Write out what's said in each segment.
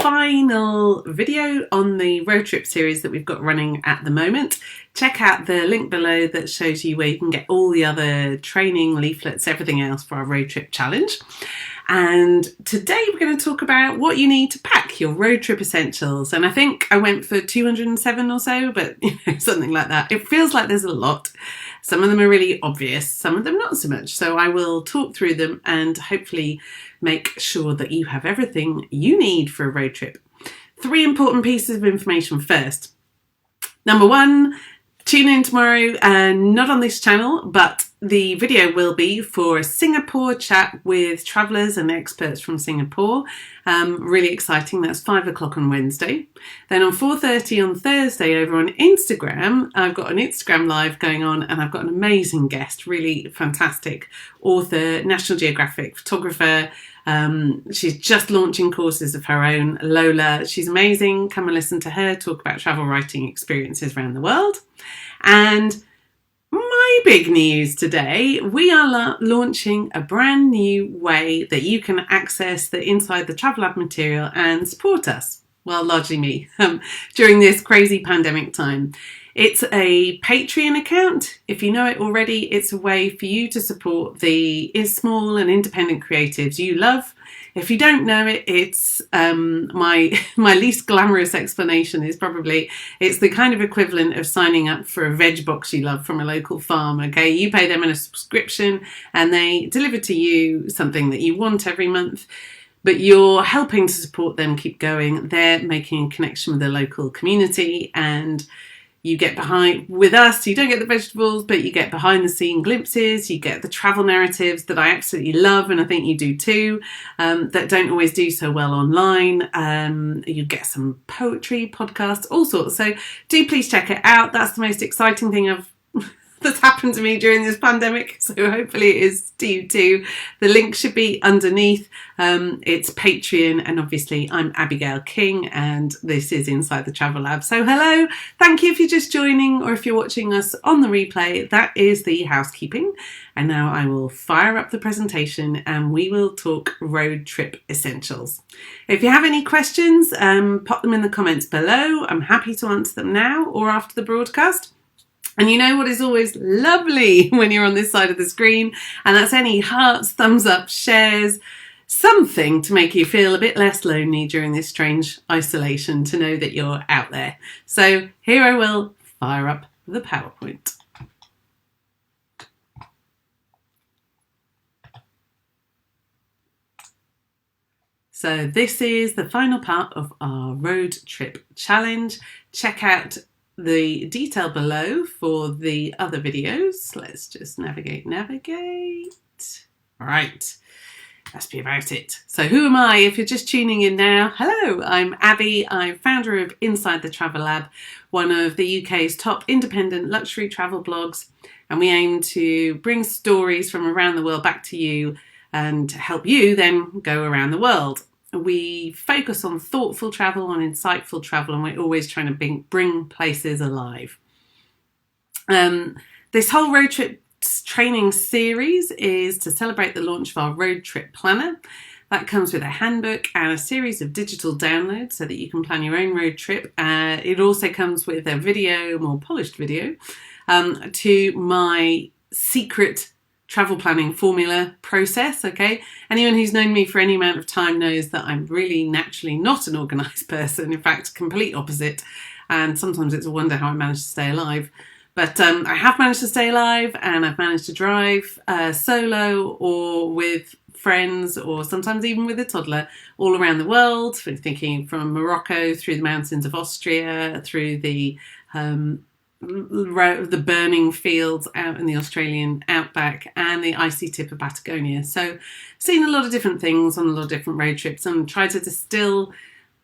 final video on the road trip series that we've got running at the moment. Check out the link below that shows you where you can get all the other training, leaflets, everything else for our road trip challenge. And today we're going to talk about what you need to pack, your road trip essentials. And I think I went for 207 or so, but something like that. It feels like there's a lot. Some of them are really obvious, some of them not so much. So I will talk through them and hopefully make sure that you have everything you need for a road trip. 3 important pieces of information first. Number 1, tune in tomorrow, not on this channel, but the video will be for a Singapore chat with travellers and experts from Singapore. Really exciting. That's 5 o'clock on Wednesday. Then on 4:30 on Thursday over on Instagram, I've got an Instagram live going on and I've got an amazing guest, really fantastic author, National Geographic photographer. She's just launching courses of her own, Lola. She's amazing. Come and listen to her talk about travel writing experiences around the world. And my big news today, we are launching a brand new way that you can access the Inside the Travel Lab material and support us. Well, largely me, during this crazy pandemic time. It's a Patreon account. If you know it already, it's a way for you to support the small and independent creatives you love. If you don't know it, it's my least glamorous explanation is probably it's the kind of equivalent of signing up for a veg box you love from a local farm. Okay, you pay them in a subscription and they deliver to you something that you want every month. But you're helping to support them keep going. They're making a connection with the local community and you get behind with us. You don't get the vegetables, but you get behind the scene glimpses. You get the travel narratives that I absolutely love, and I think you do too, that don't always do so well online. You get some poetry, podcasts, all sorts. So do please check it out. That's the most exciting thing that's happened to me during this pandemic. So hopefully it is to you too. The link should be underneath. It's Patreon, and obviously I'm Abigail King and this is Inside the Travel Lab. So hello, thank you if you're just joining or if you're watching us on the replay. That is the housekeeping. And now I will fire up the presentation and we will talk road trip essentials. If you have any questions, pop them in the comments below. I'm happy to answer them now or after the broadcast. And you know what is always lovely when you're on this side of the screen, and that's any hearts, thumbs up, shares, something to make you feel a bit less lonely during this strange isolation, to know that you're out there. So here I will fire up the PowerPoint. So this is the final part of our road trip challenge. Check out the detail below for the other videos. Let's just navigate. Right, must be about it. So who am I? If you're just tuning in now, hello, I'm Abby. I'm founder of Inside the Travel Lab, one of the UK's top independent luxury travel blogs, and we aim to bring stories from around the world back to you and help you then go around the world. We focus on thoughtful travel, on insightful travel, and we're always trying to bring places alive. This whole road trip training series is to celebrate the launch of our road trip planner. That comes with a handbook and a series of digital downloads so that you can plan your own road trip. It also comes with a video, more polished video, to my secret travel planning formula process. Okay, anyone who's known me for any amount of time knows that I'm really naturally not an organised person. In fact, complete opposite. And sometimes it's a wonder how I manage to stay alive. But I have managed to stay alive, and I've managed to drive solo or with friends, or sometimes even with a toddler, all around the world. Thinking from Morocco through the mountains of Austria, through the burning fields out in the Australian outback and the icy tip of Patagonia. So seen a lot of different things on a lot of different road trips and tried to distill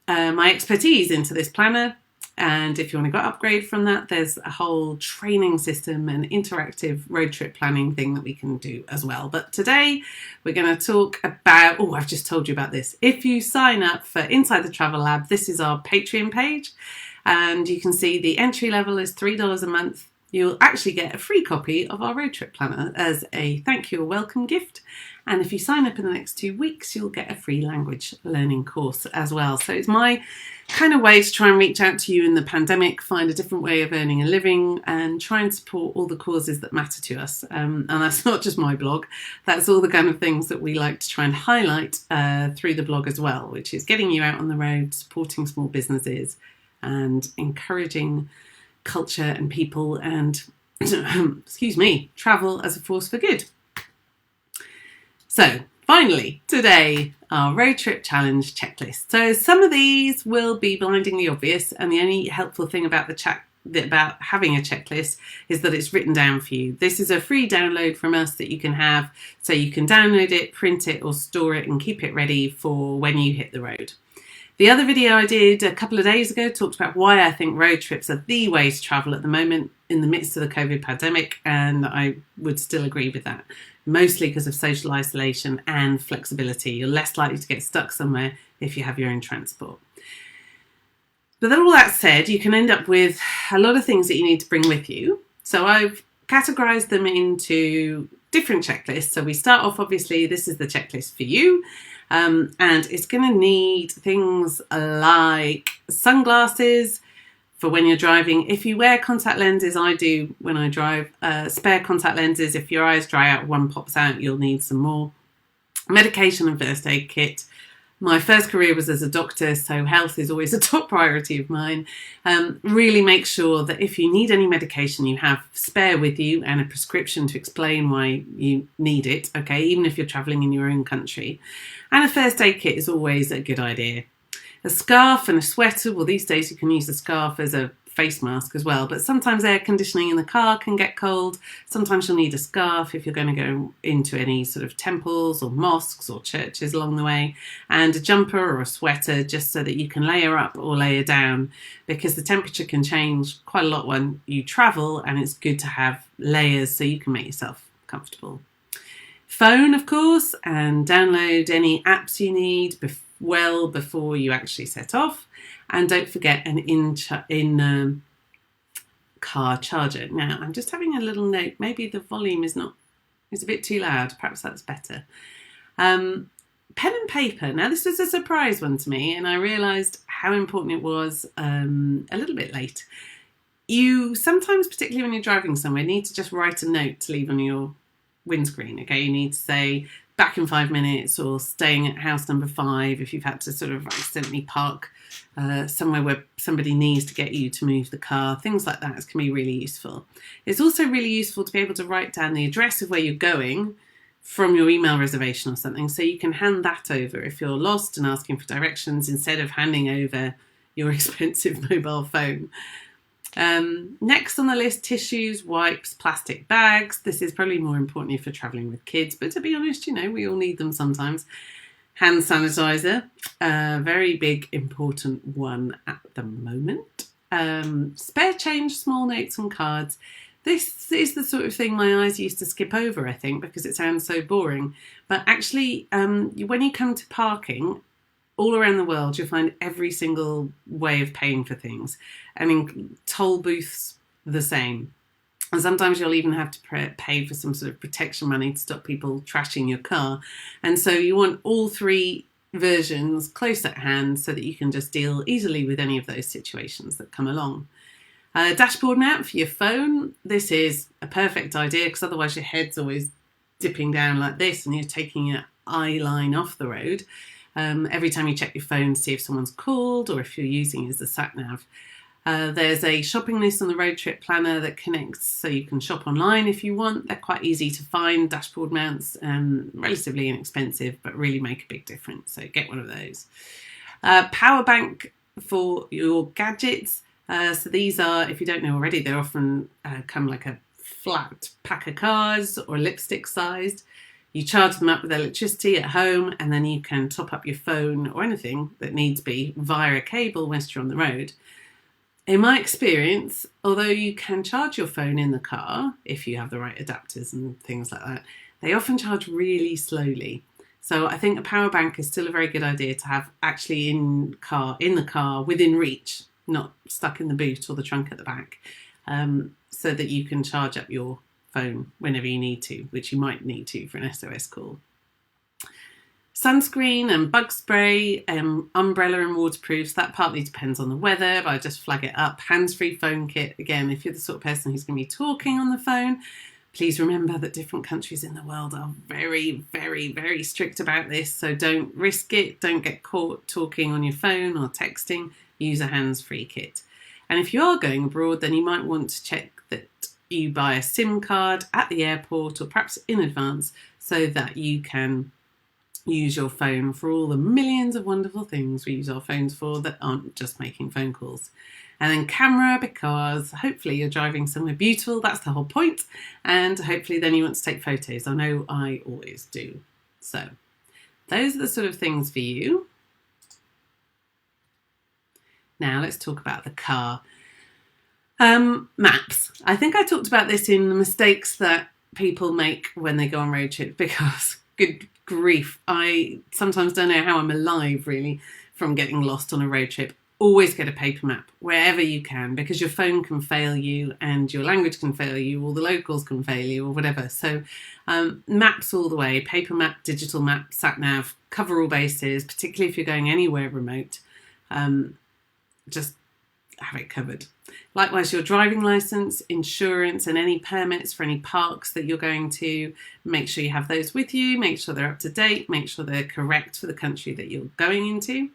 my expertise into this planner. And if you want to go upgrade from that, there's a whole training system and interactive road trip planning thing that we can do as well. But today we're going to talk about, I've just told you about this. If you sign up for Inside the Travel Lab, this is our Patreon page. And you can see the entry level is $3 a month. you'll actually get a free copy of our road trip planner as a thank you or welcome gift. And if you sign up in the next 2 weeks, you'll get a free language learning course as well. So it's my kind of way to try and reach out to you in the pandemic, find a different way of earning a living and try and support all the causes that matter to us. And that's not just my blog, that's all the kind of things that we like to try and highlight through the blog as well, which is getting you out on the road, supporting small businesses and encouraging culture and people and, travel as a force for good. So finally, today, our road trip challenge checklist. So some of these will be blindingly obvious, and the only helpful thing about about having a checklist is that it's written down for you. This is a free download from us that you can have, so you can download it, print it, or store it and keep it ready for when you hit the road. The other video I did a couple of days ago talked about why I think road trips are the way to travel at the moment in the midst of the COVID pandemic, and I would still agree with that, mostly because of social isolation and flexibility. You're less likely to get stuck somewhere if you have your own transport. But then all that said, you can end up with a lot of things that you need to bring with you. So I've categorised them into different checklists. So we start off, obviously, this is the checklist for you. And it's going to need things like sunglasses for when you're driving. If you wear contact lenses, I do when I drive, spare contact lenses. If your eyes dry out, one pops out, you'll need some more. Medication and first aid kit. My first career was as a doctor, so health is always a top priority of mine. Really make sure that if you need any medication, you have spare with you and a prescription to explain why you need it, okay, even if you're travelling in your own country. And a first aid kit is always a good idea. A scarf and a sweater, well, these days you can use a scarf as a face mask as well, but sometimes air conditioning in the car can get cold. Sometimes you'll need a scarf if you're going to go into any sort of temples or mosques or churches along the way, and a jumper or a sweater just so that you can layer up or layer down, because the temperature can change quite a lot when you travel, and it's good to have layers so you can make yourself comfortable. Phone, of course, and download any apps you need well before you actually set off. And don't forget an in-car charger. Now, I'm just having a little note. Maybe the volume is a bit too loud. Perhaps that's better. Pen and paper. Now, this was a surprise one to me, and I realised how important it was a little bit late. You sometimes, particularly when you're driving somewhere, need to just write a note to leave on your windscreen. Okay, you need to say back in 5 minutes, or staying at house number 5 if you've had to sort of accidentally park somewhere where somebody needs to get you to move the car. Things like that can be really useful. It's also really useful to be able to write down the address of where you're going from your email reservation or something, so you can hand that over if you're lost and asking for directions instead of handing over your expensive mobile phone. Next on the list, tissues, wipes, plastic bags. This is probably more important if you're travelling with kids, but to be honest, we all need them sometimes. Hand sanitizer, a very big important one at the moment. Spare change, small notes and cards. This is the sort of thing my eyes used to skip over, I think, because it sounds so boring. But actually, when you come to parking, all around the world, you'll find every single way of paying for things. I mean, toll booths, the same. And sometimes you'll even have to pay for some sort of protection money to stop people trashing your car. And so you want all three versions close at hand so that you can just deal easily with any of those situations that come along. Dashboard mount for your phone. This is a perfect idea because otherwise your head's always dipping down like this and you're taking your eye line off the road. Every time you check your phone to see if someone's called or if you're using it as a sat-nav. There's a shopping list on the road trip planner that connects so you can shop online if you want. They're quite easy to find, dashboard mounts, relatively inexpensive, but really make a big difference. So get one of those. Power bank for your gadgets. So these are, if you don't know already, they're often come like a flat pack of cards or lipstick sized. You charge them up with electricity at home and then you can top up your phone or anything that needs be via a cable whilst you're on the road. In my experience, although you can charge your phone in the car if you have the right adapters and things like that, they often charge really slowly. So I think a power bank is still a very good idea to have actually in the car within reach, not stuck in the boot or the trunk at the back. so that you can charge up your phone whenever you need to, which you might need to for an SOS call. Sunscreen and bug spray, umbrella and waterproofs, that partly depends on the weather, but I just flag it up. Hands-free phone kit, again, if you're the sort of person who's going to be talking on the phone, please remember that different countries in the world are very, very, very strict about this, so don't risk it, don't get caught talking on your phone or texting, use a hands-free kit. And if you are going abroad, then you might want to check that you buy a SIM card at the airport or perhaps in advance so that you can use your phone for all the millions of wonderful things we use our phones for that aren't just making phone calls. And then camera, because hopefully you're driving somewhere beautiful, that's the whole point, and hopefully then you want to take photos. I know I always do. So those are the sort of things for you. Now let's talk about the car. Maps. I think I talked about this in the mistakes that people make when they go on road trips, because good grief, I sometimes don't know how I'm alive really from getting lost on a road trip. Always get a paper map wherever you can, because your phone can fail you and your language can fail you, or the locals can fail you, or whatever. So maps all the way, paper map, digital map, sat nav, cover all bases, particularly if you're going anywhere remote. Just have it covered. Likewise, your driving license, insurance, and any permits for any parks that you're going to, make sure you have those with you, make sure they're up to date, make sure they're correct for the country that you're going into.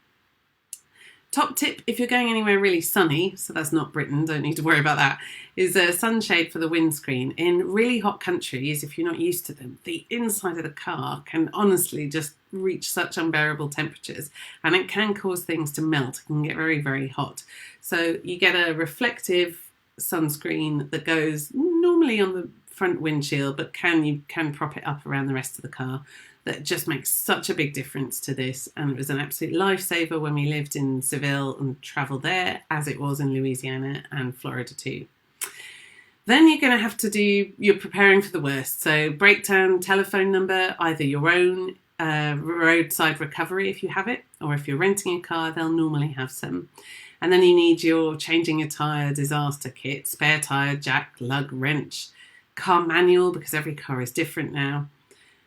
Top tip, if you're going anywhere really sunny, so that's not Britain, don't need to worry about that, is a sunshade for the windscreen. In really hot countries, if you're not used to them, the inside of the car can honestly just reach such unbearable temperatures, and it can cause things to melt. It can get very, very hot. So you get a reflective sunscreen that goes normally on the front windshield, but you can prop it up around the rest of the car. That just makes such a big difference to this, and it was an absolute lifesaver when we lived in Seville and travelled there, as it was in Louisiana and Florida too. Then you're going to have to you're preparing for the worst. So breakdown telephone number, either your own, roadside recovery if you have it, or if you're renting a car, they'll normally have some. And then you need your changing your tyre disaster kit, spare tyre, jack, lug, wrench, car manual, because every car is different now.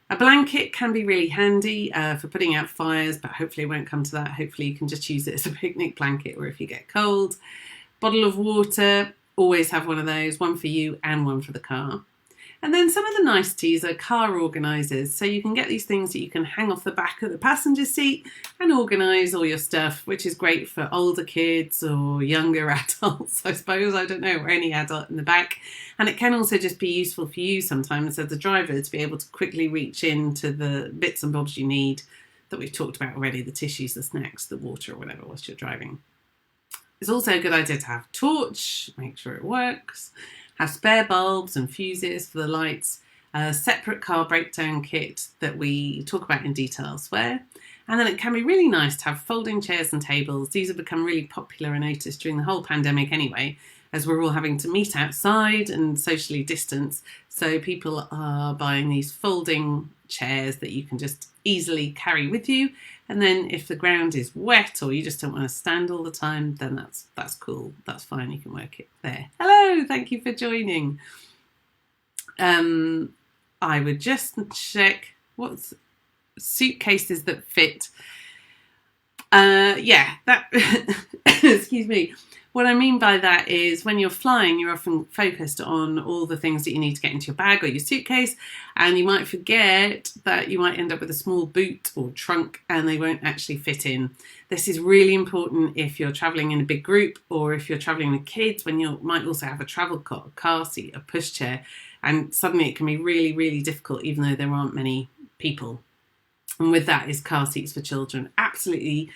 A blanket can be really handy for putting out fires, but hopefully it won't come to that. Hopefully you can just use it as a picnic blanket, or if you get cold. Bottle of water, always have one of those, one for you and one for the car. And then some of the niceties are car organisers. So you can get these things that you can hang off the back of the passenger seat and organise all your stuff, which is great for older kids or younger adults, I suppose. I don't know, or any adult in the back. And it can also just be useful for you sometimes as a driver to be able to quickly reach into the bits and bobs you need that we've talked about already, the tissues, the snacks, the water or whatever whilst you're driving. It's also a good idea to have a torch, make sure it works. Have spare bulbs and fuses for the lights, a separate car breakdown kit that we talk about in detail elsewhere. And then it can be really nice to have folding chairs and tables. These have become really popular, I noticed, during the whole pandemic anyway, as we're all having to meet outside and socially distance. So people are buying these folding chairs that you can just easily carry with you. And then if the ground is wet or you just don't want to stand all the time, then that's cool. That's fine. You can work it there. Hello, thank you for joining. I would just check what's suitcases that fit. Excuse me. What I mean by that is when you're flying, you're often focused on all the things that you need to get into your bag or your suitcase, and you might forget that you might end up with a small boot or trunk and they won't actually fit in. This is really important if you're traveling in a big group, or if you're traveling with kids, when you might also have a travel cot, a car seat, a pushchair, and suddenly it can be really, really difficult even though there aren't many people. And with that is car seats for children. Absolutely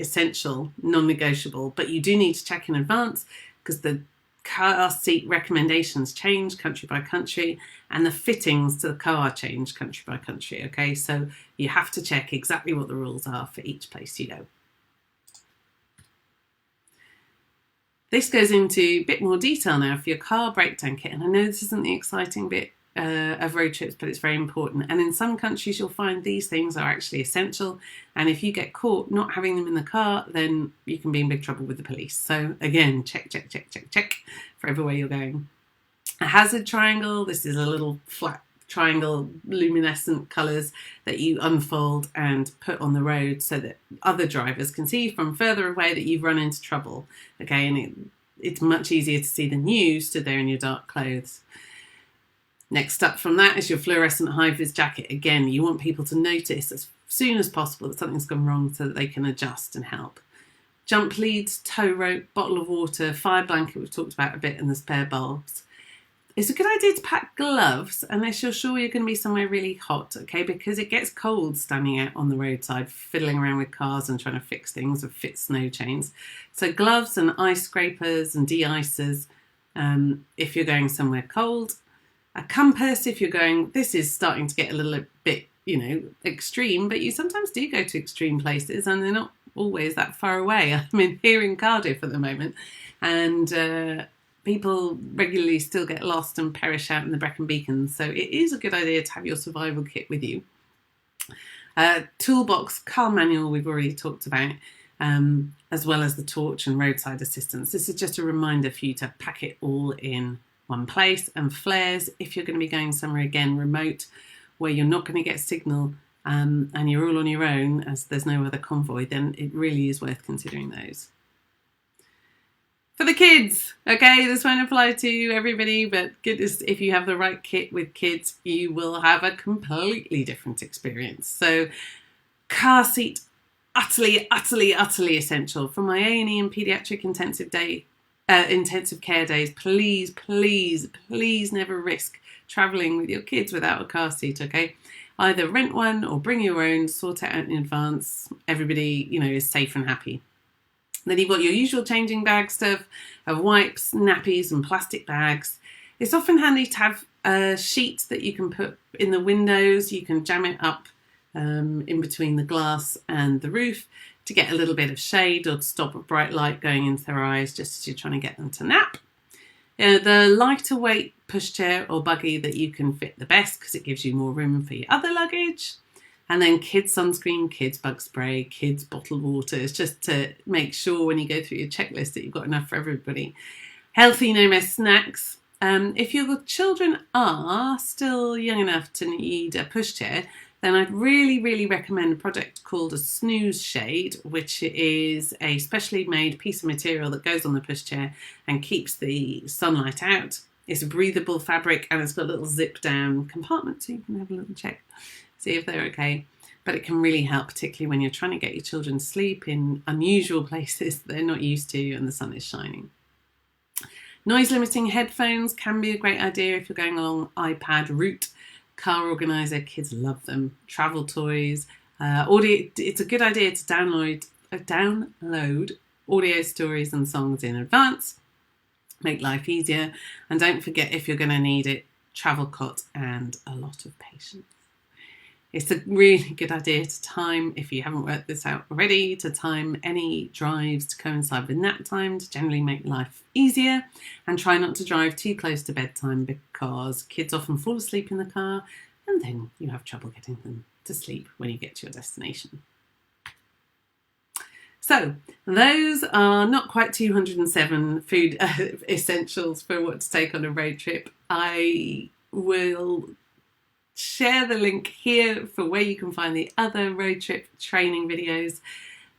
essential, non-negotiable, but you do need to check in advance because the car seat recommendations change country by country and the fittings to the car change country by country, okay? So you have to check exactly what the rules are for each place you go. This goes into a bit more detail now for your car breakdown kit, and I know this isn't the exciting bit of road trips, but it's very important. And in some countries, you'll find these things are actually essential. And if you get caught not having them in the car, then you can be in big trouble with the police. So again, check for everywhere you're going. A hazard triangle. This is a little flat triangle, luminescent colours that you unfold and put on the road so that other drivers can see from further away that you've run into trouble. Okay, and it's much easier to see than you stood there in your dark clothes. Next up from that is your fluorescent high-vis jacket. Again, you want people to notice as soon as possible that something's gone wrong so that they can adjust and help. Jump leads, tow rope, bottle of water, fire blanket we've talked about a bit, and the spare bulbs. It's a good idea to pack gloves unless you're sure you're going to be somewhere really hot, okay? Because it gets cold standing out on the roadside, fiddling around with cars and trying to fix things or fit snow chains. So gloves and ice scrapers and de-icers if you're going somewhere cold. A compass if you're going, this is starting to get a little bit, extreme, but you sometimes do go to extreme places and they're not always that far away. I'm here in Cardiff at the moment, and people regularly still get lost and perish out in the Brecon Beacons, so it is a good idea to have your survival kit with you. Toolbox, car manual we've already talked about, as well as the torch and roadside assistance. This is just a reminder for you to pack it all in one place. And flares if you're going to be going somewhere again remote where you're not going to get signal and you're all on your own as there's no other convoy, then it really is worth considering those. For the kids, okay, this won't apply to everybody, but goodness, if you have the right kit with kids, you will have a completely different experience. So car seat, utterly essential. For my A&E and paediatric intensive care days, please never risk travelling with your kids without a car seat, okay? Either rent one or bring your own, sort it out in advance. Everybody, is safe and happy. Then you've got your usual changing bag stuff of wipes, nappies and plastic bags. It's often handy to have a sheet that you can put in the windows. You can jam it up in between the glass and the roof to get a little bit of shade or to stop a bright light going into their eyes just as you're trying to get them to nap. The lighter weight pushchair or buggy that you can fit the best because it gives you more room for your other luggage. And then kids sunscreen, kids bug spray, kids bottled water. It's just to make sure when you go through your checklist that you've got enough for everybody. Healthy, no mess snacks. If your children are still young enough to need a pushchair, then I'd really recommend a product called a snooze shade, which is a specially made piece of material that goes on the pushchair and keeps the sunlight out. It's a breathable fabric and it's got a little zip down compartment so you can have a little check, see if they're okay. But it can really help, particularly when you're trying to get your children to sleep in unusual places they're not used to and the sun is shining. Noise limiting headphones can be a great idea if you're going along iPad route. Car organizer, kids love them. Travel toys, audio. It's a good idea to download audio stories and songs in advance. Make life easier, and don't forget, if you're going to need it, travel cot and a lot of patience. It's a really good idea to time, if you haven't worked this out already, to time any drives to coincide with nap time to generally make life easier, and try not to drive too close to bedtime because kids often fall asleep in the car and then you have trouble getting them to sleep when you get to your destination. So those are not quite 207 food essentials for what to take on a road trip. I will share the link here for where you can find the other road trip training videos.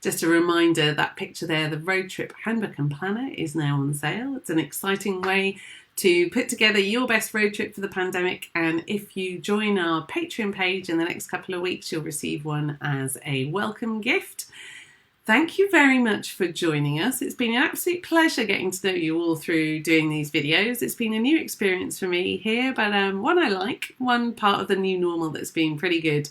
Just a reminder, that picture there, the road trip handbook and planner, is now on sale. It's an exciting way to put together your best road trip for the pandemic, and if you join our Patreon page in the next couple of weeks, you'll receive one as a welcome gift. Thank you very much for joining us. It's been an absolute pleasure getting to know you all through doing these videos. It's been a new experience for me here, but one I like, one part of the new normal that's been pretty good.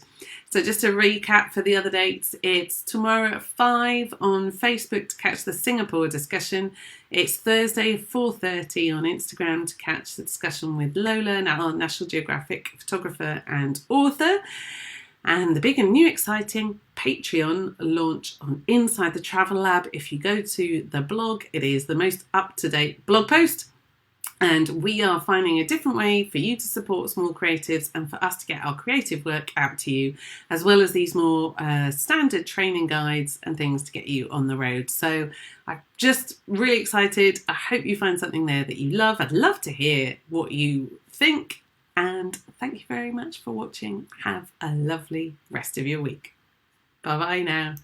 So just to recap for the other dates, it's tomorrow at 5 on Facebook to catch the Singapore discussion. It's Thursday at 4:30 on Instagram to catch the discussion with Lola, our National Geographic photographer and author. And the big and new exciting Patreon launch on Inside the Travel Lab. If you go to the blog, it is the most up-to-date blog post. And we are finding a different way for you to support small creatives and for us to get our creative work out to you, as well as these more standard training guides and things to get you on the road. So I'm just really excited. I hope you find something there that you love. I'd love to hear what you think. And thank you very much for watching. Have a lovely rest of your week. Bye-bye now.